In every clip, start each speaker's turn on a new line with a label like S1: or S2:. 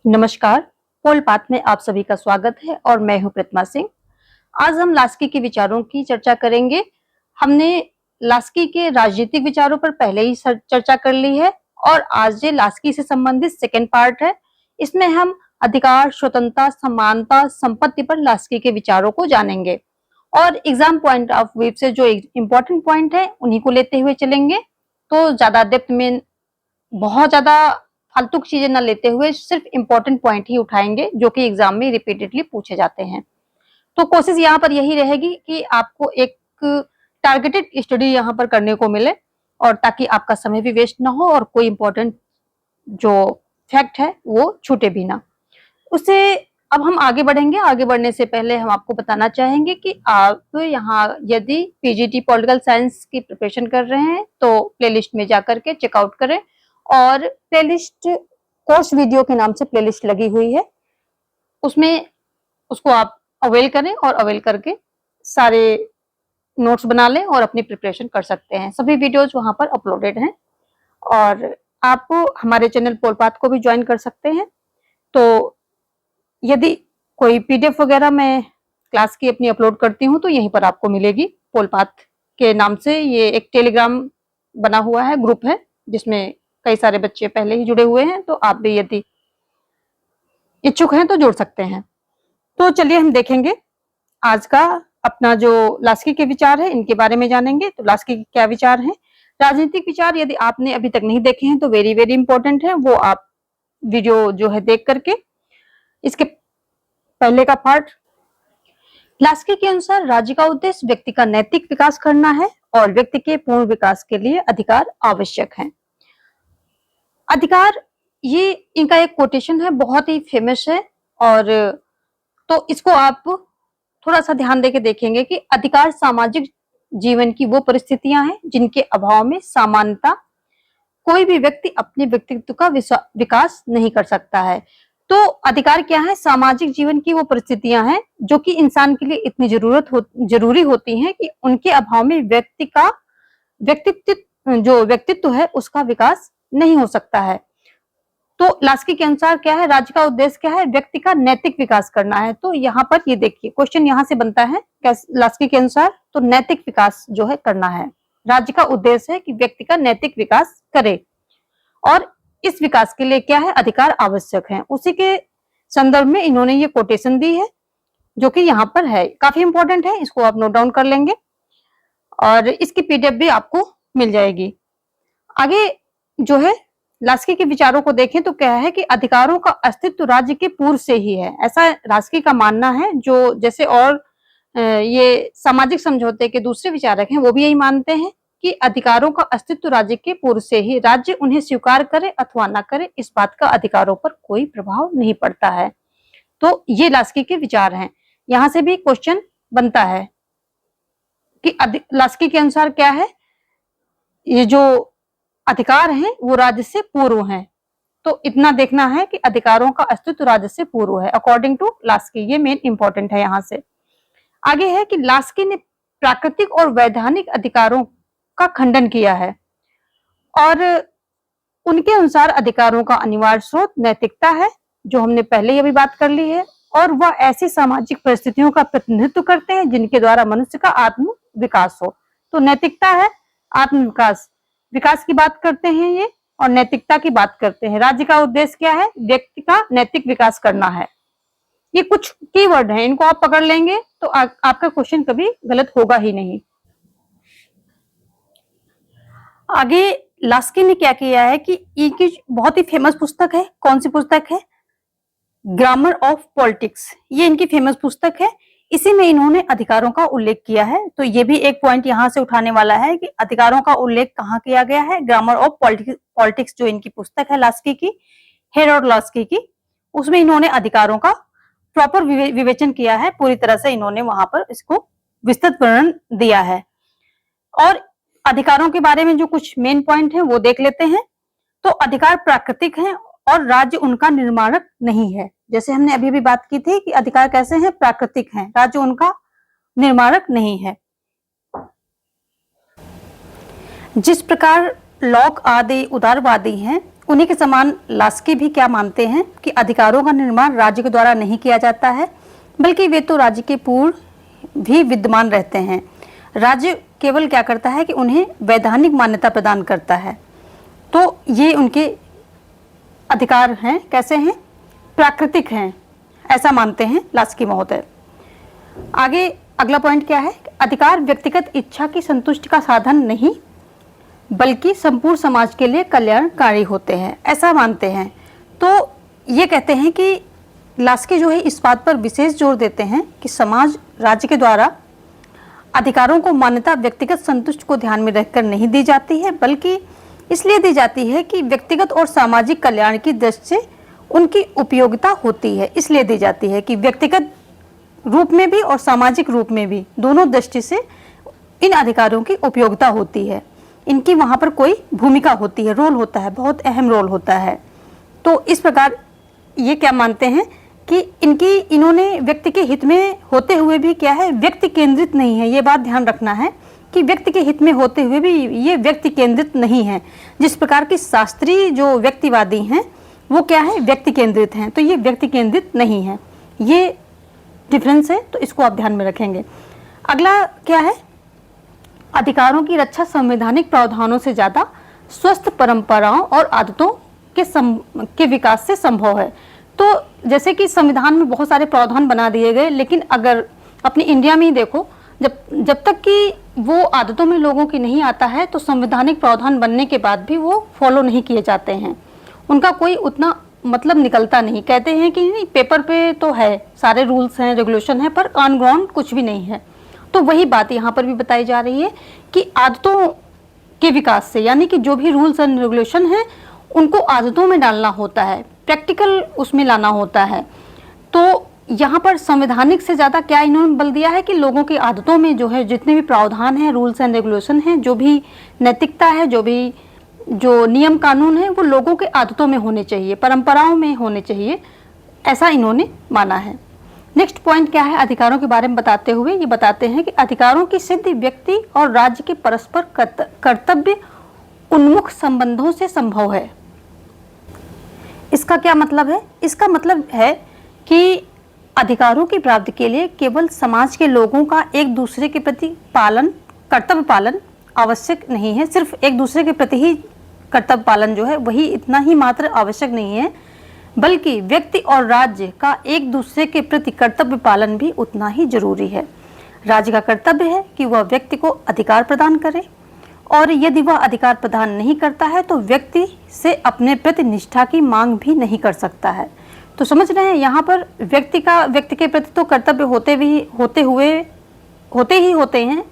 S1: नमस्कार, पोल पाथ में आप सभी का स्वागत है और मैं हूं प्रतिमा सिंह। आज हम लास्की के विचारों की चर्चा करेंगे। हमने लास्की के राजनीतिक विचारों पर पहले ही चर्चा कर ली है और आज ये लास्की से संबंधित सेकेंड पार्ट है। इसमें हम अधिकार, स्वतंत्रता, समानता, संपत्ति पर लास्की के विचारों को जानेंगे और एग्जाम पॉइंट ऑफ व्यू से जो इम्पोर्टेंट पॉइंट है उन्हीं को लेते हुए चलेंगे। तो ज्यादा डेप्थ में बहुत ज्यादा फालतू की चीजें न लेते हुए सिर्फ इंपॉर्टेंट पॉइंट ही उठाएंगे जो कि एग्जाम में रिपीटेडली पूछे जाते हैं। तो कोशिश यहाँ पर यही रहेगी कि आपको एक टारगेटेड स्टडी यहाँ पर करने को मिले और ताकि आपका समय भी वेस्ट ना हो और कोई इंपॉर्टेंट जो फैक्ट है वो छूटे भी ना। उससे अब हम आगे बढ़ेंगे। आगे बढ़ने से पहले हम आपको बताना चाहेंगे कि आप यहाँ यदि पीजीटी पॉलिटिकल साइंस की प्रिपरेशन कर रहे हैं तो प्लेलिस्ट में जाकर के चेकआउट करें और प्लेलिस्ट कोर्स वीडियो के नाम से प्लेलिस्ट लगी हुई है, उसमें उसको आप अवेल करें और अवेल करके सारे नोट्स बना लें और अपनी प्रिपरेशन कर सकते हैं। सभी वीडियोज वहां पर अपलोडेड हैं और आप हमारे चैनल पोल पाथ को भी ज्वाइन कर सकते हैं। तो यदि कोई पीडीएफ वगैरह मैं क्लास की अपनी अपलोड करती हूँ तो यहीं पर आपको मिलेगी। पोल पाथ के नाम से ये एक टेलीग्राम बना हुआ है, ग्रुप है जिसमें कई सारे बच्चे पहले ही जुड़े हुए हैं, तो आप भी यदि इच्छुक हैं तो जुड़ सकते हैं। तो चलिए हम देखेंगे आज का अपना जो लास्की के विचार है इनके बारे में जानेंगे। तो लास्की के क्या विचार हैं? राजनीतिक विचार यदि आपने अभी तक नहीं देखे हैं तो वेरी वेरी इंपॉर्टेंट है, वो आप वीडियो जो है देख करके इसके पहले का पार्ट। लास्की के अनुसार राज्य का उद्देश्य व्यक्ति का नैतिक विकास करना है और व्यक्ति के पूर्ण विकास के लिए अधिकार आवश्यक है। अधिकार, ये इनका एक कोटेशन है, बहुत ही फेमस है और तो इसको आप थोड़ा सा ध्यान देके देखेंगे कि अधिकार सामाजिक जीवन की वो परिस्थितियां हैं जिनके अभाव में सामान्यता कोई भी व्यक्ति अपने व्यक्तित्व का विकास नहीं कर सकता है। तो अधिकार क्या है? सामाजिक जीवन की वो परिस्थितियां हैं जो कि इंसान के लिए इतनी जरूरी होती हैं कि उनके अभाव में व्यक्ति का व्यक्तित्व है उसका विकास नहीं हो सकता है। तो लास्की के अनुसार क्या है? राज्य का उद्देश्य क्या है? व्यक्ति का नैतिक विकास करना है। तो यहाँ पर ये देखिए क्वेश्चन यहाँ से बनता है लास्की के अनुसार, तो नैतिक विकास जो है करना है। राज्य का उद्देश्य है कि व्यक्ति का नैतिक विकास करे और इस विकास के लिए क्या है? अधिकार आवश्यक है। उसी के संदर्भ में इन्होंने ये कोटेशन दी है जो कि यहाँ पर है, काफी इंपॉर्टेंट है, इसको आप नोट डाउन कर लेंगे और इसकी पीडीएफ भी आपको मिल जाएगी। आगे जो है लास्की के विचारों को देखें तो क्या है कि अधिकारों का अस्तित्व राज्य के पूर्व से ही है, ऐसा लास्की का मानना है। जो जैसे और ये सामाजिक समझौते के दूसरे विचारक हैं वो भी यही मानते हैं कि अधिकारों का अस्तित्व राज्य के पूर्व से ही, राज्य उन्हें स्वीकार करे अथवा ना करे इस बात का अधिकारों पर कोई प्रभाव नहीं पड़ता है। तो ये लास्की के विचार हैं। यहां से भी क्वेश्चन बनता है कि लास्की के अनुसार क्या है? ये जो अधिकार हैं वो राज्य से पूर्व हैं। तो इतना देखना है कि अधिकारों का अस्तित्व राज्य से पूर्व है अकॉर्डिंग टू लास्की, ये मेन इंपॉर्टेंट है। यहां से आगे है कि लास्की ने प्राकृतिक और वैधानिक अधिकारों का खंडन किया है और उनके अनुसार अधिकारों का अनिवार्य स्रोत नैतिकता है, जो हमने पहले ही अभी बात कर ली है, और वह ऐसी सामाजिक परिस्थितियों का प्रतिनिधित्व करते हैं जिनके द्वारा मनुष्य का आत्म विकास हो। तो नैतिकता है, आत्म विकास की बात करते हैं ये और नैतिकता की बात करते हैं। राज्य का उद्देश्य क्या है? व्यक्ति का नैतिक विकास करना है। ये कुछ कीवर्ड हैं, इनको आप पकड़ लेंगे तो आपका क्वेश्चन कभी गलत होगा ही नहीं। आगे लास्की ने क्या किया है कि इनकी बहुत ही फेमस पुस्तक है, कौन सी पुस्तक है? ग्रामर ऑफ पॉलिटिक्स, ये इनकी फेमस पुस्तक है। इसी में इन्होंने अधिकारों का उल्लेख किया है। तो ये भी एक पॉइंट यहाँ से उठाने वाला है कि अधिकारों का उल्लेख कहाँ किया गया है। ग्रामर ऑफ पॉलिटिक्स जो इनकी पुस्तक है लास्की की, हेरोल्ड लास्की की, उसमें इन्होंने अधिकारों का प्रॉपर विवेचन किया है। पूरी तरह से इन्होंने वहां पर इसको विस्तृत वर्णन दिया है। और अधिकारों के बारे में जो कुछ मेन पॉइंट है वो देख लेते हैं। तो अधिकार प्राकृतिक है और राज्य उनका निर्माणक नहीं है। जैसे हमने अभी भी बात की थी कि अधिकार कैसे हैं? प्राकृतिक हैं, राज्य उनका निर्माणक नहीं है। जिस प्रकार लॉक आदि उदारवादी हैं, उन्हीं के समान लास्की भी क्या मानते हैं कि अधिकारों का निर्माण राज्य के द्वारा नहीं किया जाता है, बल्कि वे तो राज्य के पूर्व भी विद्यमान रहते हैं। राज्य केवल क्या करता है कि उन्हें वैधानिक मान्यता प्रदान करता है। तो ये उनके अधिकार हैं, कैसे हैं? प्राकृतिक हैं, ऐसा मानते हैं लास्की महोदय। आगे अगला पॉइंट क्या है? अधिकार व्यक्तिगत इच्छा की संतुष्टि का साधन नहीं, बल्कि संपूर्ण समाज के लिए कल्याणकारी होते हैं, ऐसा मानते हैं। तो ये कहते हैं कि लास्की जो है इस बात पर विशेष जोर देते हैं कि समाज राज्य के द्वारा अधिकारों को मान्यता व्यक्तिगत संतुष्टि को ध्यान में रखकर नहीं दी जाती है, बल्कि इसलिए दी जाती है कि व्यक्तिगत और सामाजिक कल्याण की दृष्टि से उनकी उपयोगिता होती है। इसलिए दी जाती है कि व्यक्तिगत रूप में भी और सामाजिक रूप में भी, दोनों दृष्टि से इन अधिकारों की उपयोगिता होती है, इनकी वहाँ पर कोई भूमिका होती है, रोल होता है, बहुत अहम रोल होता है। तो इस प्रकार ये क्या मानते हैं कि इन्होंने व्यक्ति के हित में होते हुए भी क्या है, व्यक्ति केंद्रित नहीं है। ये बात ध्यान रखना है कि व्यक्ति के हित में होते हुए भी ये व्यक्ति केंद्रित नहीं है। जिस प्रकार की शास्त्रीय जो व्यक्तिवादी हैं वो क्या है, व्यक्ति केंद्रित हैं, तो ये व्यक्ति केंद्रित नहीं है। ये डिफरेंस है, तो इसको आप ध्यान में रखेंगे। अगला क्या है? अधिकारों की रक्षा संवैधानिक प्रावधानों से ज्यादा स्वस्थ परंपराओं और आदतों के विकास से संभव है। तो जैसे कि संविधान में बहुत सारे प्रावधान बना दिए गए, लेकिन अगर अपनी इंडिया में ही देखो, जब तक कि वो आदतों में लोगों की नहीं आता है, तो संवैधानिक प्रावधान बनने के बाद भी वो फॉलो नहीं किए जाते हैं, उनका कोई उतना मतलब निकलता नहीं। कहते हैं कि नहीं, पेपर पे तो है, सारे रूल्स हैं, रेगुलेशन है, पर ऑन ग्राउंड कुछ भी नहीं है। तो वही बात यहाँ पर भी बताई जा रही है कि आदतों के विकास से, यानी कि जो भी रूल्स एंड रेगुलेशन है उनको आदतों में डालना होता है, प्रैक्टिकल उसमें लाना होता है। तो यहाँ पर संवैधानिक से ज़्यादा क्या इन्होंने बल दिया है कि लोगों की आदतों में जो है, जितने भी प्रावधान हैं, रूल्स एंड रेगुलेशन हैं, जो भी नैतिकता है, जो नियम कानून है, वो लोगों के आदतों में होने चाहिए, परंपराओं में होने चाहिए, ऐसा इन्होंने माना है। नेक्स्ट पॉइंट क्या है? अधिकारों के बारे में बताते हुए ये बताते हैं कि अधिकारों की सिद्धि व्यक्ति और राज्य के परस्पर कर्तव्य उन्मुख संबंधों से संभव है। इसका क्या मतलब है? इसका मतलब है कि अधिकारों की प्राप्ति के लिए केवल समाज के लोगों का एक दूसरे के प्रति कर्तव्य पालन आवश्यक नहीं है। सिर्फ एक दूसरे के प्रति ही कर्तव्य पालन जो है वही इतना ही मात्र आवश्यक नहीं है, बल्कि व्यक्ति और राज्य का एक दूसरे के प्रति कर्तव्य पालन भी उतना ही जरूरी है। राज्य का कर्तव्य है कि वह व्यक्ति को अधिकार प्रदान करे, और यदि वह अधिकार प्रदान नहीं करता है तो व्यक्ति से अपने प्रति निष्ठा की मांग भी नहीं कर सकता है। तो समझ रहे हैं, यहाँ पर व्यक्ति के प्रति तो कर्तव्य होते ही होते हैं,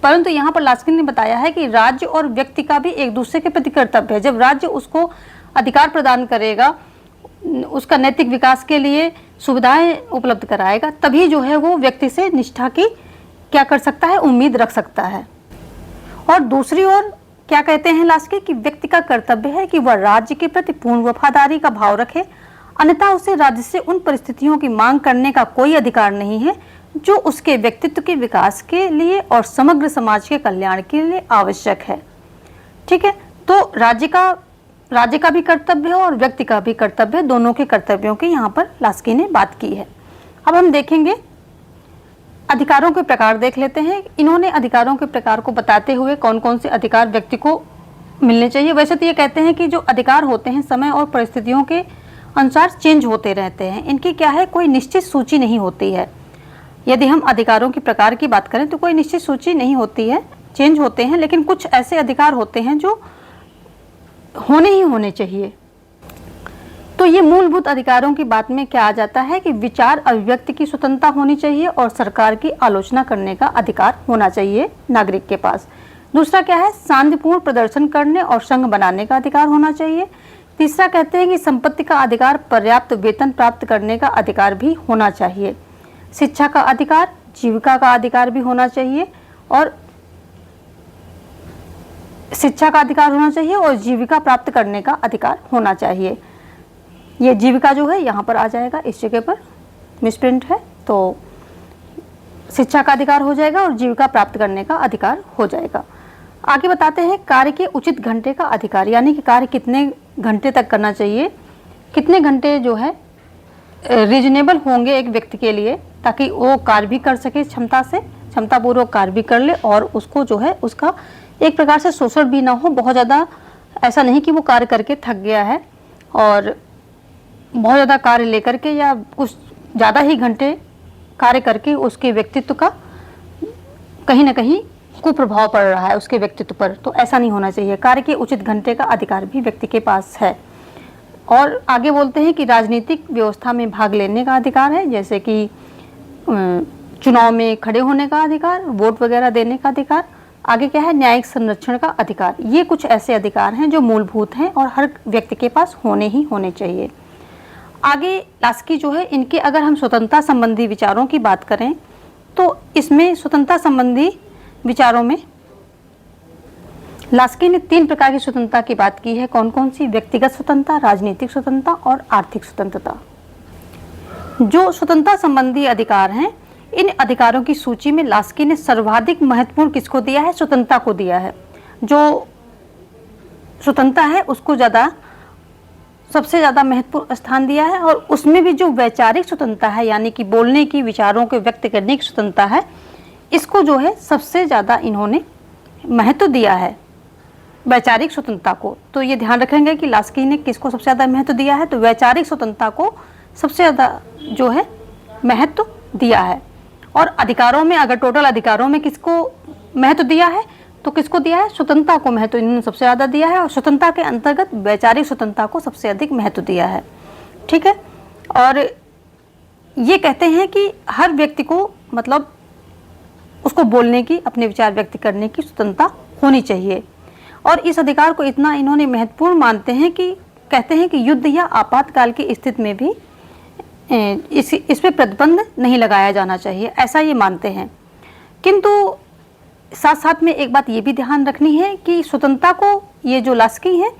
S1: परंतु यहाँ पर लास्की ने बताया है कि राज्य और व्यक्ति का भी एक दूसरे के प्रति कर्तव्य है। जब राज्य उसको अधिकार प्रदान करेगा, उसका नैतिक विकास के लिए सुविधाएं उपलब्ध कराएगा, तभी जो है वो व्यक्ति से निष्ठा की क्या कर सकता है, उम्मीद रख सकता है। और दूसरी ओर क्या कहते हैं लास्की कि व्यक्ति का कर्तव्य है कि वह राज्य के प्रति पूर्ण वफादारी का भाव रखे, अन्यथा उसे राज्य से उन परिस्थितियों की मांग करने का कोई अधिकार नहीं है जो उसके व्यक्तित्व के विकास के लिए और समग्र समाज के कल्याण के लिए आवश्यक है। ठीक है, तो राज्य का भी कर्तव्य है और व्यक्ति का भी कर्तव्य है, दोनों के कर्तव्यों की यहाँ पर लास्की ने बात की है। अब हम देखेंगे अधिकारों के प्रकार, देख लेते हैं। इन्होंने अधिकारों के प्रकार को बताते हुए कौन कौन से अधिकार व्यक्ति को मिलने चाहिए। वैसे तो ये कहते हैं कि जो अधिकार होते हैं समय और परिस्थितियों के अनुसार चेंज होते रहते हैं, इनकी क्या है, कोई निश्चित सूची नहीं होती है। यदि हम अधिकारों के प्रकार की बात करें तो कोई निश्चित सूची नहीं होती है, चेंज होते हैं, लेकिन कुछ ऐसे अधिकार होते हैं जो होने ही होने चाहिए। तो ये मूलभूत अधिकारों की बात में क्या आ जाता है कि विचार अभिव्यक्ति की स्वतंत्रता होनी चाहिए और सरकार की आलोचना करने का अधिकार होना चाहिए नागरिक के पास। दूसरा क्या है, शांतिपूर्ण प्रदर्शन करने और संघ बनाने का अधिकार होना चाहिए। तीसरा कहते हैं कि संपत्ति का अधिकार, पर्याप्त वेतन प्राप्त करने का अधिकार भी होना चाहिए। शिक्षा का अधिकार, जीविका का अधिकार भी होना चाहिए और शिक्षा का अधिकार होना चाहिए और जीविका प्राप्त करने का अधिकार होना चाहिए। ये जीविका जो है यहाँ पर आ जाएगा, इस जगह पर मिसप्रिंट है, तो शिक्षा का अधिकार हो जाएगा और जीविका प्राप्त करने का अधिकार हो जाएगा। आगे बताते हैं कार्य के उचित घंटे का अधिकार, यानी कि कार्य कितने घंटे तक करना चाहिए, कितने घंटे जो है रीजनेबल होंगे एक व्यक्ति के लिए, ताकि वो कार्य भी कर सके क्षमतापूर्वक कार्य भी कर ले, और उसको जो है उसका एक प्रकार से शोषण भी ना हो। बहुत ज़्यादा ऐसा नहीं कि वो कार्य करके थक गया है और बहुत ज़्यादा कार्य लेकर के या कुछ ज़्यादा ही घंटे कार्य करके उसके व्यक्तित्व का कहीं ना कहीं कुप्रभाव पड़ रहा है उसके व्यक्तित्व पर, तो ऐसा नहीं होना चाहिए। कार्य के उचित घंटे का अधिकार भी व्यक्ति के पास है। और आगे बोलते हैं कि राजनीतिक व्यवस्था में भाग लेने का अधिकार है, जैसे कि चुनाव में खड़े होने का अधिकार, वोट वगैरह देने का अधिकार। आगे क्या है, न्यायिक संरक्षण का अधिकार। ये कुछ ऐसे अधिकार हैं जो मूलभूत हैं और हर व्यक्ति के पास होने ही होने चाहिए। आगे लास्की जो है, इनके अगर हम स्वतंत्रता संबंधी विचारों की बात करें तो इसमें स्वतंत्रता संबंधी विचारों में लास्की ने 3 प्रकार की स्वतंत्रता की बात की है। कौन कौन सी? व्यक्तिगत स्वतंत्रता, राजनीतिक स्वतंत्रता और आर्थिक स्वतंत्रता। जो स्वतंत्रता संबंधी अधिकार हैं, इन अधिकारों की सूची में लास्की ने सर्वाधिक महत्वपूर्ण किसको दिया है? स्वतंत्रता को दिया है। जो स्वतंत्रता है उसको सबसे ज़्यादा महत्वपूर्ण स्थान दिया है, और उसमें भी जो वैचारिक स्वतंत्रता है, यानी कि बोलने की, विचारों को व्यक्त करने की स्वतंत्रता है, इसको जो है सबसे ज़्यादा इन्होंने महत्व दिया है, वैचारिक स्वतंत्रता को। तो ये ध्यान रखेंगे कि लास्की ने किसको सबसे ज़्यादा महत्व दिया है, तो वैचारिक स्वतंत्रता को सबसे ज़्यादा जो है महत्व दिया है। और अधिकारों में, अगर टोटल अधिकारों में किसको महत्व दिया है तो किसको दिया है? स्वतंत्रता को महत्व इन्होंने सबसे ज़्यादा दिया है, और स्वतंत्रता के अंतर्गत वैचारिक स्वतंत्रता को सबसे अधिक महत्व दिया है। ठीक है। और ये कहते हैं कि हर व्यक्ति को मतलब उसको बोलने की, अपने विचार व्यक्त करने की स्वतंत्रता होनी चाहिए। और इस अधिकार को इतना इन्होंने महत्वपूर्ण मानते हैं कि कहते हैं कि युद्ध या आपातकाल की स्थिति में भी इस पे प्रतिबंध नहीं लगाया जाना चाहिए, ऐसा ये मानते हैं। किंतु साथ साथ में एक बात ये भी ध्यान रखनी है कि स्वतंत्रता को, ये जो लास्की है,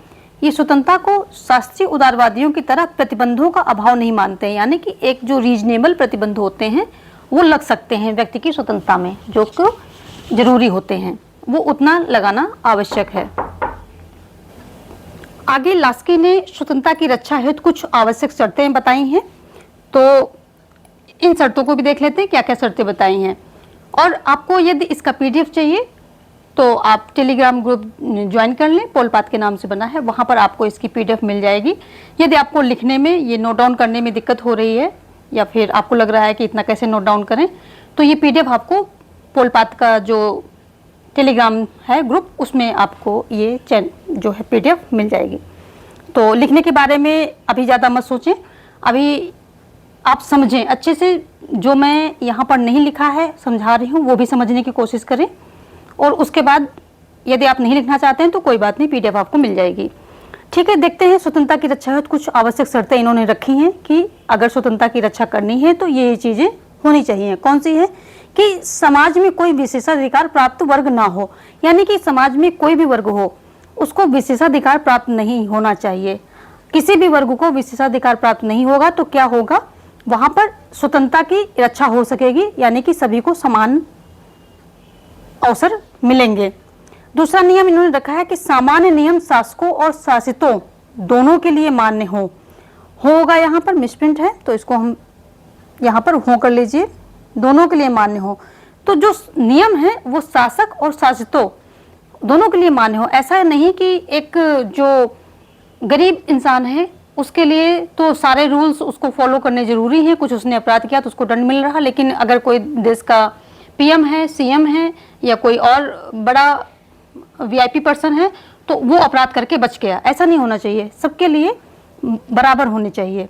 S1: ये स्वतंत्रता को शास्त्रीय उदारवादियों की तरह प्रतिबंधों का अभाव नहीं मानते हैं, यानी कि एक जो रीजनेबल प्रतिबंध होते हैं वो लग सकते हैं व्यक्ति की स्वतंत्रता में, जो कि जरूरी होते हैं, वो उतना लगाना आवश्यक है। आगे लास्की ने स्वतंत्रता की रक्षा हेतु कुछ आवश्यक शर्तें बताई हैं, तो इन शर्तों को भी देख लेते हैं क्या क्या शर्तें बताई हैं। और आपको यदि इसका PDF चाहिए तो आप टेलीग्राम ग्रुप ज्वाइन कर लें, पोलपात के नाम से बना है, वहाँ पर आपको इसकी PDF मिल जाएगी। यदि आपको लिखने में, ये नोट डाउन करने में दिक्कत हो रही है, या फिर आपको लग रहा है कि इतना कैसे नोट डाउन करें, तो ये PDF आपको पोलपात का जो टेलीग्राम है ग्रुप, उसमें आपको ये जो है PDF मिल जाएगी। तो लिखने के बारे में अभी ज़्यादा मत सोचें, अभी आप समझें अच्छे से। जो मैं यहाँ पर नहीं लिखा है, समझा रही हूँ, वो भी समझने की कोशिश करें, और उसके बाद यदि आप नहीं लिखना चाहते हैं तो कोई बात नहीं, PDF आपको मिल जाएगी। ठीक है, देखते हैं स्वतंत्रता की रक्षा हेतु कुछ आवश्यक शर्तें इन्होंने रखी हैं कि अगर स्वतंत्रता की रक्षा करनी है तो ये चीज़ें होनी चाहिए। कौन सी है? कि समाज में कोई विशेषाधिकार प्राप्त वर्ग ना हो, यानी कि समाज में कोई भी वर्ग हो उसको विशेषाधिकार प्राप्त नहीं होना चाहिए। किसी भी वर्ग को विशेषाधिकार प्राप्त नहीं होगा तो क्या होगा, वहाँ पर स्वतंत्रता की रक्षा हो सकेगी, यानी कि सभी को समान अवसर मिलेंगे। दूसरा नियम इन्होंने रखा है कि सामान्य नियम शासकों और शासितों दोनों के लिए मान्य होगा। यहाँ पर मिसप्रिंट है तो इसको हम यहाँ पर हो कर लीजिए, दोनों के लिए मान्य हो। तो जो नियम है वो शासक और शासितों दोनों के लिए मान्य हो। ऐसा नहीं कि एक जो गरीब इंसान है उसके लिए तो सारे रूल्स उसको फॉलो करने जरूरी हैं, कुछ उसने अपराध किया तो उसको दंड मिल रहा, लेकिन अगर कोई देश का PM है, CM है, या कोई और बड़ा VIP पर्सन है तो वो अपराध करके बच गया, ऐसा नहीं होना चाहिए, सबके लिए बराबर होने चाहिए।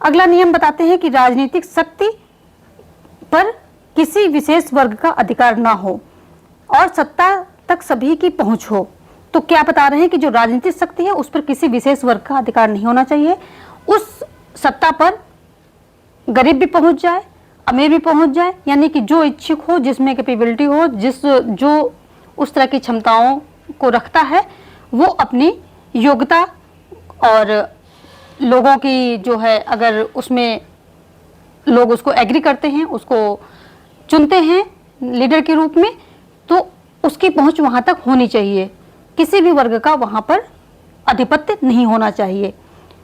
S1: अगला नियम बताते हैं कि राजनीतिक शक्ति पर किसी विशेष वर्ग का अधिकार ना हो और सत्ता तक सभी की पहुंच हो। तो क्या बता रहे हैं कि जो राजनीतिक शक्ति है उस पर किसी विशेष वर्ग का अधिकार नहीं होना चाहिए, उस सत्ता पर गरीब भी पहुंच जाए, अमीर भी पहुंच जाए, यानी कि जो इच्छुक हो, जिसमें कैपेबिलिटी हो, जो उस तरह की क्षमताओं को रखता है, वो अपनी योग्यता और लोगों की जो है, अगर उसमें लोग उसको एग्री करते हैं, उसको चुनते हैं लीडर के रूप में, तो उसकी पहुंच वहां तक होनी चाहिए, किसी भी वर्ग का वहां पर आधिपत्य नहीं होना चाहिए।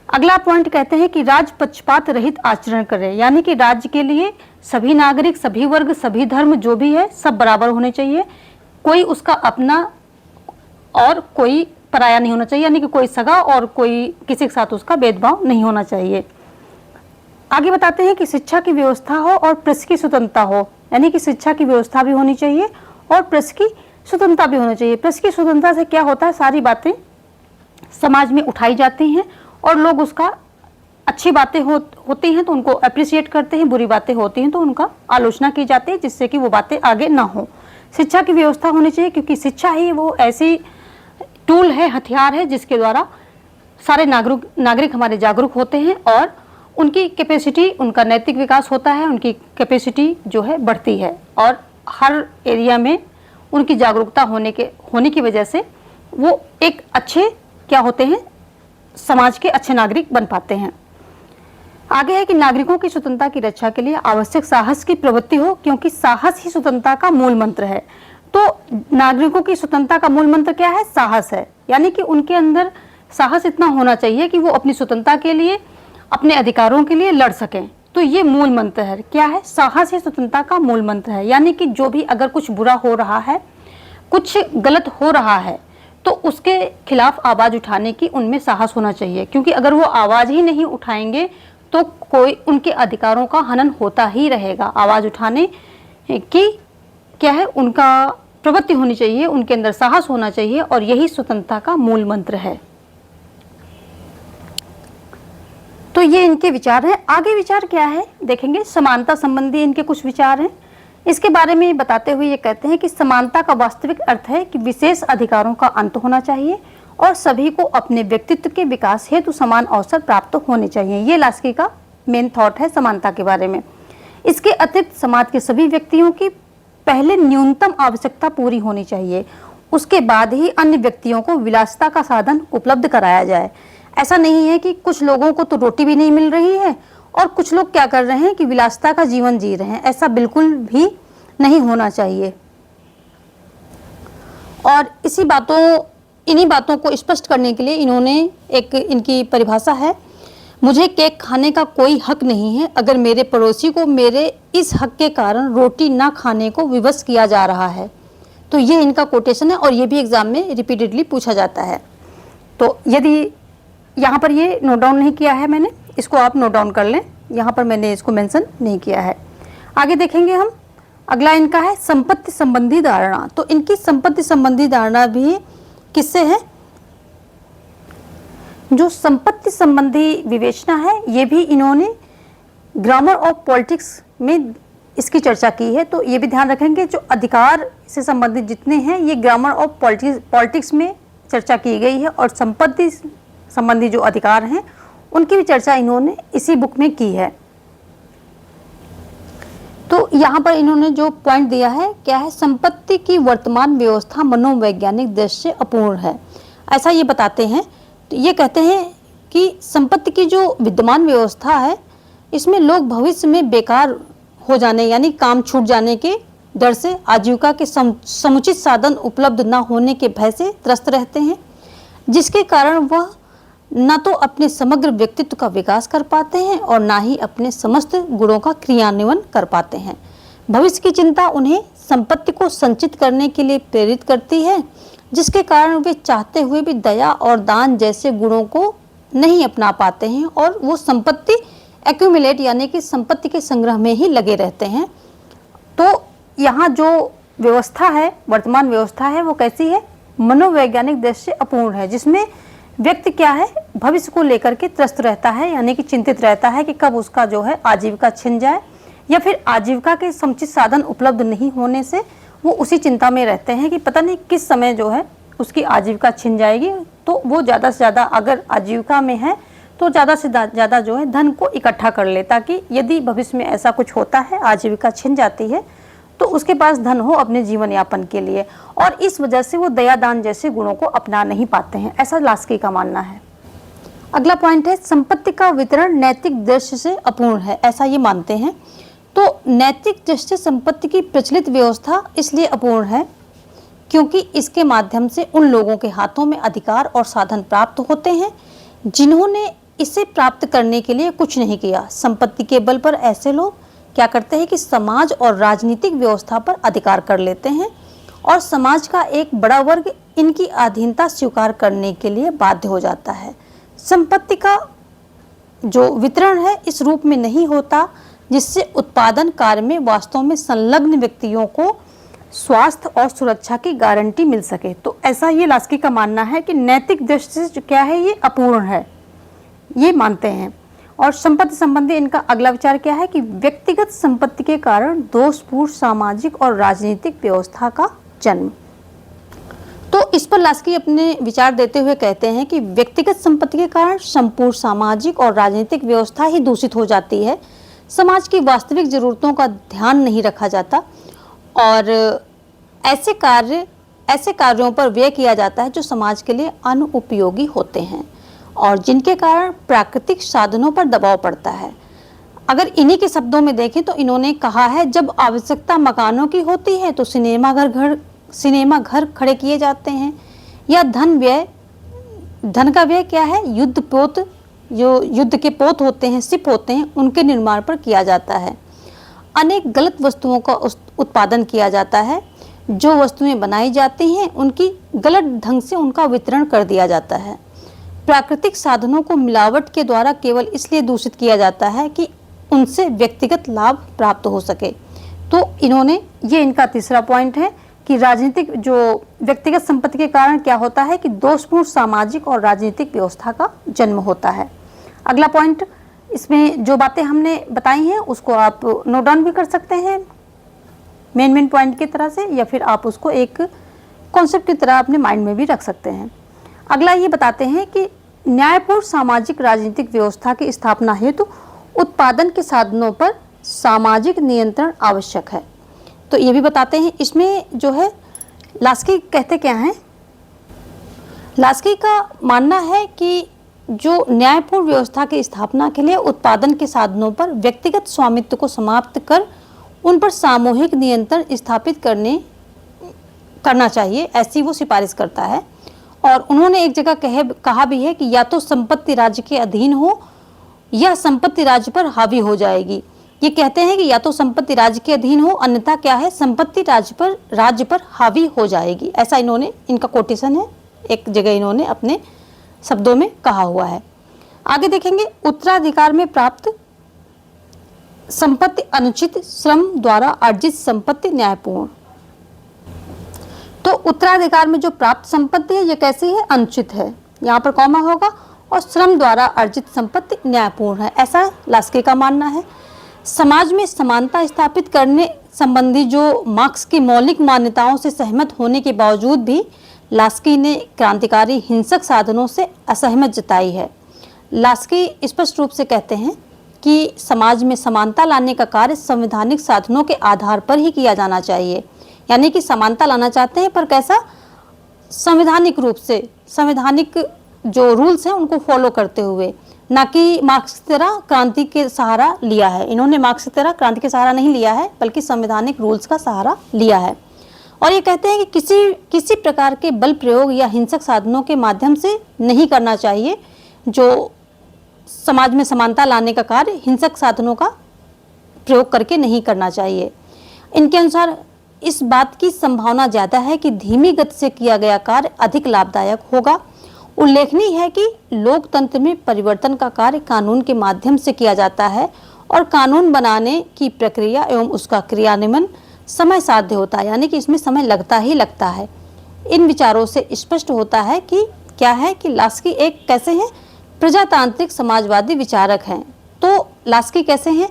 S1: अगला पॉइंट कहते हैं कि राज्य पक्षपात रहित आचरण करे, यानी कि राज्य के लिए सभी नागरिक, सभी वर्ग, सभी धर्म जो भी है सब बराबर होने चाहिए, कोई उसका अपना और कोई पराया नहीं होना चाहिए, यानी कि कोई सगा और कोई किसी के साथ उसका भेदभाव नहीं होना चाहिए। आगे बताते हैं कि शिक्षा की व्यवस्था हो और प्रेस की स्वतंत्रता हो, यानी कि शिक्षा की व्यवस्था भी होनी चाहिए और प्रेस की स्वतंत्रता भी होनी चाहिए। प्रेस की स्वतंत्रता से क्या होता है, सारी बातें समाज में उठाई जाती हैं और लोग उसका, अच्छी बातें होती हैं तो उनको अप्रिशिएट करते हैं, बुरी बातें होती हैं तो उनका आलोचना की जाती है, जिससे कि वो बातें आगे ना हो। शिक्षा की व्यवस्था होनी चाहिए, क्योंकि शिक्षा ही वो ऐसी टूल है, हथियार है, जिसके द्वारा सारे नागरिक हमारे जागरूक होते हैं और उनकी कैपेसिटी, उनका नैतिक विकास होता है, उनकी कैपेसिटी जो है बढ़ती है और हर एरिया में उनकी जागरूकता होने की वजह से वो एक अच्छे क्या होते हैं, समाज के अच्छे नागरिक बन पाते हैं। आगे है कि नागरिकों की स्वतंत्रता की रक्षा के लिए आवश्यक साहस की प्रवृत्ति हो, क्योंकि साहस ही स्वतंत्रता का मूल मंत्र है। तो नागरिकों की स्वतंत्रता का मूल मंत्र क्या है, साहस है, यानी कि उनके अंदर साहस इतना होना चाहिए कि वो अपनी स्वतंत्रता के लिए, अपने अधिकारों के लिए लड़ सकें। तो ये मूल मंत्र है, क्या है, साहस ही स्वतंत्रता का मूल मंत्र है। यानी कि जो भी अगर कुछ बुरा हो रहा है, कुछ गलत हो रहा है, तो उसके खिलाफ आवाज उठाने की उनमें साहस होना चाहिए, क्योंकि अगर वो आवाज ही नहीं उठाएंगे तो कोई उनके अधिकारों का हनन होता ही रहेगा। आवाज उठाने की क्या है, उनका प्रवृत्ति होनी चाहिए, उनके अंदर साहस होना चाहिए और यही स्वतंत्रता का मूल मंत्र है। तो ये इनके विचार हैं। आगे विचार क्या है देखेंगे, समानता संबंधी इनके कुछ विचार हैं। इसके बारे में बताते हुए ये कहते हैं कि समानता का वास्तविक अर्थ है कि विशेष अधिकारों का अंत होना चाहिए और सभी को अपने व्यक्तित्व के विकास हेतु समान अवसर प्राप्त होने चाहिए। ये लास्की का मेन थॉट है समानता के बारे में। इसके अतिरिक्त समाज के सभी व्यक्तियों की पहले न्यूनतम आवश्यकता पूरी होनी चाहिए, उसके बाद ही अन्य व्यक्तियों को विलासिता का साधन उपलब्ध कराया जाए। ऐसा नहीं है कि कुछ लोगों को तो रोटी भी नहीं मिल रही है और कुछ लोग क्या कर रहे हैं कि विलासिता का जीवन जी रहे हैं, ऐसा बिल्कुल भी नहीं होना चाहिए। और इन्हीं बातों को स्पष्ट करने के लिए इन्होंने एक इनकी परिभाषा है, मुझे केक खाने का कोई हक नहीं है अगर मेरे पड़ोसी को मेरे इस हक के कारण रोटी ना खाने को विवश किया जा रहा है। तो ये इनका कोटेशन है और ये भी एग्जाम में रिपीटेडली पूछा जाता है। तो यदि यहाँ पर ये नोट डाउन नहीं किया है मैंने, इसको आप नोट डाउन कर लें, यहाँ पर मैंने इसको मेंशन नहीं किया है। आगे देखेंगे हम, अगला इनका है संपत्ति संबंधी धारणा। तो इनकी संपत्ति संबंधी धारणा भी किससे है, जो संपत्ति संबंधी विवेचना है ये भी इन्होंने ग्रामर ऑफ पॉलिटिक्स में इसकी चर्चा की है। तो ये भी ध्यान रखेंगे, जो अधिकार से संबंधित जितने हैं ये ग्रामर ऑफ पॉलिटिक्स में चर्चा की गई है और संपत्ति संबंधी जो अधिकार हैं उनकी भी चर्चा इन्होंने इसी बुक में की है। तो यहाँ पर इन्होंने जो पॉइंट दिया है क्या है, संपत्ति की वर्तमान व्यवस्था मनोवैज्ञानिक दृष्टि से अपूर्ण है, ऐसा ये बताते हैं। तो ये कहते हैं कि संपत्ति की जो विद्यमान व्यवस्था है इसमें लोग भविष्य में बेकार हो जाने यानी काम छूट जाने के डर से आजीविका के समुचित साधन उपलब्ध न होने के भय से त्रस्त रहते हैं, जिसके कारण वह न तो अपने समग्र व्यक्तित्व का विकास कर पाते हैं और ना ही अपने समस्त गुणों का क्रियान्वयन कर पाते हैं। भविष्य की चिंता उन्हें संपत्ति को संचित करने के लिए प्रेरित करती है, जिसके कारण वे चाहते हुए भी दया और दान जैसे गुणों को नहीं अपना पाते हैं और वो संपत्ति एक्यूमुलेट यानी कि संपत्ति के संग्रह में ही लगे रहते हैं। तो यहाँ जो व्यवस्था है, वर्तमान व्यवस्था है, वो कैसी है, मनोवैज्ञानिक दृष्टि से अपूर्ण है, जिसमें व्यक्ति क्या है भविष्य को लेकर के त्रस्त रहता है, यानी कि चिंतित रहता है कि कब उसका जो है आजीविका छिन जाए या फिर आजीविका के समुचित साधन उपलब्ध नहीं होने से वो उसी चिंता में रहते हैं कि पता नहीं किस समय जो है उसकी आजीविका छिन जाएगी। तो वो ज़्यादा से ज़्यादा अगर आजीविका में है तो ज़्यादा से ज़्यादा जो है धन को इकट्ठा कर ले, ताकि यदि भविष्य में ऐसा कुछ होता है, आजीविका छिन जाती है, तो उसके पास धन हो अपने जीवन यापन के लिए। और इस वजह से वो दया दान जैसे गुणों को अपना नहीं पाते हैं, ऐसा लास्की का मानना है। अगला पॉइंट है संपत्ति का वितरण नैतिक दृष्टि से अपूर्ण है, ऐसा ये मानते हैं। तो नैतिक दृष्टि से संपत्ति की प्रचलित व्यवस्था इसलिए अपूर्ण है क्योंकि इसके माध्यम से उन लोगों के हाथों में अधिकार और साधन प्राप्त होते हैं जिन्होंने इसे प्राप्त करने के लिए कुछ नहीं किया। संपत्ति के बल पर ऐसे लोग क्या करते हैं कि समाज और राजनीतिक व्यवस्था पर अधिकार कर लेते हैं और समाज का एक बड़ा वर्ग इनकी अधीनता स्वीकार करने के लिए बाध्य हो जाता है। संपत्ति का जो वितरण है इस रूप में नहीं होता जिससे उत्पादन कार्य में वास्तव में संलग्न व्यक्तियों को स्वास्थ्य और सुरक्षा की गारंटी मिल सके। तो ऐसा ये लास्की का मानना है कि नैतिक दृष्टि से क्या है, ये अपूर्ण है, ये मानते हैं। और संपत्ति संबंधी इनका अगला विचार क्या है कि व्यक्तिगत संपत्ति के कारण दोषपूर्ण सामाजिक और राजनीतिक व्यवस्था का जन्म। तो इस पर लास्की अपने विचार देते हुए कहते हैं कि व्यक्तिगत संपत्ति के कारण संपूर्ण सामाजिक और राजनीतिक व्यवस्था ही दूषित हो जाती है। समाज की वास्तविक जरूरतों का ध्यान नहीं रखा जाता और ऐसे कार्यों पर व्यय किया जाता है जो समाज के लिए अनुपयोगी होते हैं और जिनके कारण प्राकृतिक साधनों पर दबाव पड़ता है। अगर इन्हीं के शब्दों में देखें तो इन्होंने कहा है, जब आवश्यकता मकानों की होती है तो सिनेमा घर खड़े किए जाते हैं, या धन का व्यय क्या है, जो युद्ध के पोत होते हैं, शिप होते हैं, उनके निर्माण पर किया जाता है। अनेक गलत वस्तुओं का उत्पादन किया जाता है। जो वस्तुएं बनाई जाती हैं उनकी गलत ढंग से उनका वितरण कर दिया जाता है। प्राकृतिक साधनों को मिलावट के द्वारा केवल इसलिए दूषित किया जाता है कि उनसे व्यक्तिगत लाभ प्राप्त हो सके। तो ये इनका तीसरा पॉइंट है कि राजनीतिक जो व्यक्तिगत संपत्ति के कारण क्या होता है कि दोषपूर्ण सामाजिक और राजनीतिक व्यवस्था का जन्म होता है। अगला पॉइंट, इसमें जो बातें हमने बताई हैं उसको आप नोट डाउन भी कर सकते हैं मेन पॉइंट की तरह से, या फिर आप उसको एक कॉन्सेप्ट की तरह अपने माइंड में भी रख सकते हैं। अगला ये बताते हैं कि न्यायपूर्ण सामाजिक राजनीतिक व्यवस्था की स्थापना हेतु उत्पादन के साधनों पर सामाजिक नियंत्रण आवश्यक है। तो ये भी बताते हैं। इसमें जो है लास्की कहते क्या हैं, लास्की का मानना है कि जो न्यायपूर्ण व्यवस्था की स्थापना के लिए उत्पादन के साधनों पर व्यक्तिगत स्वामित्व को समाप्त कर उन पर सामूहिक नियंत्रण स्थापित करना चाहिए, ऐसी वो सिफारिश करता है। और उन्होंने एक जगह कहा भी है कि या तो संपत्ति राज्य के अधीन हो या संपत्ति राज्य पर हावी हो जाएगी। ये कहते हैं कि या तो संपत्ति राज्य के अधीन हो, अन्यथा क्या है, संपत्ति राज्य पर हावी हो जाएगी। ऐसा इनका कोटेशन है, एक जगह इन्होंने अपने शब्दों में कहा हुआ है। आगे देखेंगे, उत्तराधिकार में प्राप्त संपत्ति अनुचित श्रम द्वारा अर्जित संपत्ति न्यायपूर्ण। तो उत्तराधिकार में जो प्राप्त संपत्ति है ये कैसी है, अनुचित है, यहाँ पर कॉमा होगा, और श्रम द्वारा अर्जित संपत्ति न्यायपूर्ण है, ऐसा लास्की का मानना है। समाज में समानता स्थापित करने संबंधी जो मार्क्स की मौलिक मान्यताओं से सहमत होने के बावजूद भी लास्की ने क्रांतिकारी हिंसक साधनों से असहमत जताई है। लास्की स्पष्ट रूप से कहते हैं कि समाज में समानता लाने का कार्य संवैधानिक साधनों के आधार पर ही किया जाना चाहिए। यानी कि समानता लाना चाहते हैं पर कैसा, संवैधानिक रूप से, संवैधानिक जो रूल्स हैं उनको फॉलो करते हुए, ना कि मार्क्स की तरह क्रांति के सहारा लिया है। इन्होंने मार्क्स की तरह क्रांति के सहारा नहीं लिया है बल्कि संवैधानिक रूल्स का सहारा लिया है। और ये कहते हैं कि किसी प्रकार के बल प्रयोग या हिंसक साधनों के माध्यम से नहीं करना चाहिए। जो समाज में समानता लाने का कार्य हिंसक साधनों का प्रयोग करके नहीं करना चाहिए। इनके अनुसार इस बात की संभावना ज़्यादा है कि धीमी गति से किया गया कार्य अधिक लाभदायक होगा। उल्लेखनीय है कि लोकतंत्र में परिवर्तन का कार्य कानून के माध्यम से किया जाता है और कानून बनाने की प्रक्रिया एवं उसका क्रियान्वयन समय साध्य होता है, यानी कि इसमें समय लगता ही लगता है। इन विचारों से स्पष्ट होता है कि क्या है कि लास्की एक कैसे हैं, प्रजातांत्रिक समाजवादी विचारक हैं। तो लास्की कैसे हैं,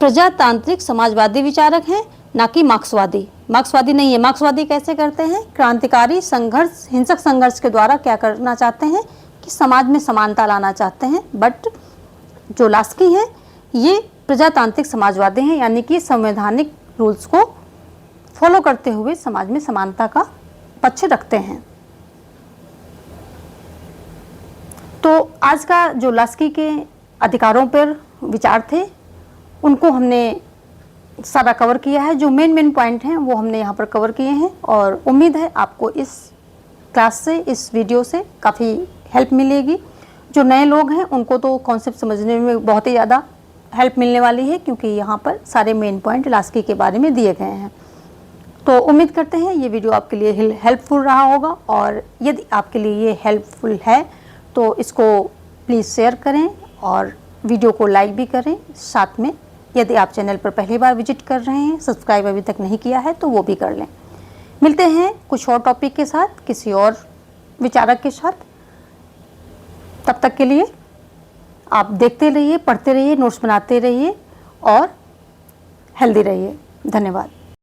S1: प्रजातांत्रिक समाजवादी विचारक हैं, ना कि मार्क्सवादी नहीं है। मार्क्सवादी कैसे करते हैं, क्रांतिकारी संघर्ष, हिंसक संघर्ष के द्वारा क्या करना चाहते हैं कि समाज में समानता लाना चाहते हैं। बट जो लास्की हैं ये प्रजातांत्रिक समाजवादी हैं, यानी कि संवैधानिक रूल्स को फॉलो करते हुए समाज में समानता का पक्ष रखते हैं। तो आज का जो लास्की के अधिकारों पर विचार थे उनको हमने सारा कवर किया है। जो मेन पॉइंट हैं वो हमने यहाँ पर कवर किए हैं और उम्मीद है आपको इस क्लास से, इस वीडियो से काफ़ी हेल्प मिलेगी। जो नए लोग हैं उनको तो कॉन्सेप्ट समझने में बहुत ही ज़्यादा हेल्प मिलने वाली है, क्योंकि यहाँ पर सारे मेन पॉइंट लास्की के बारे में दिए गए हैं। तो उम्मीद करते हैं ये वीडियो आपके लिए हेल्पफुल रहा होगा, और यदि आपके लिए ये हेल्पफुल है तो इसको प्लीज़ शेयर करें और वीडियो को लाइक भी करें। साथ में यदि आप चैनल पर पहली बार विजिट कर रहे हैं, सब्सक्राइब अभी तक नहीं किया है, तो वो भी कर लें। मिलते हैं कुछ और टॉपिक के साथ, किसी और विचारक के साथ। तब तक के लिए आप देखते रहिए, पढ़ते रहिए, नोट्स बनाते रहिए और हेल्दी रहिए। धन्यवाद।